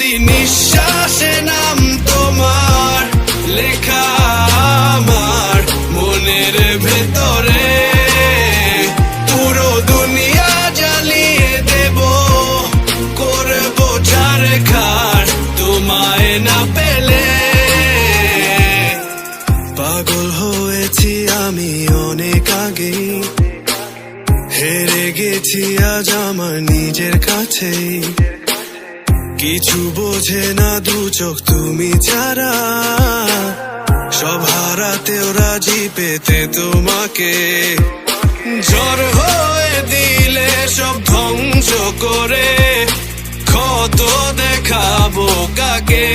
প্রতি নিঃশ্বাসে নাম তোমার লেখা আমার মনের ভেতরে। পুরো দুনিয়া জ্বালিয়ে দেব, করবো ছারখার তোমায় না পেলে। পাগল হয়েছি আমি অনেক আগে, হেরে গেছি আজ আমার নিজের কাছে। কিছু বোঝে না দু চোখ তুমি ছাড়া, সব হারাতেও রাজি পেতে তোমাকে। ঝড় হয়ে দিলে সব ধ্বংস করে, ক্ষত দেখাবো কাকে।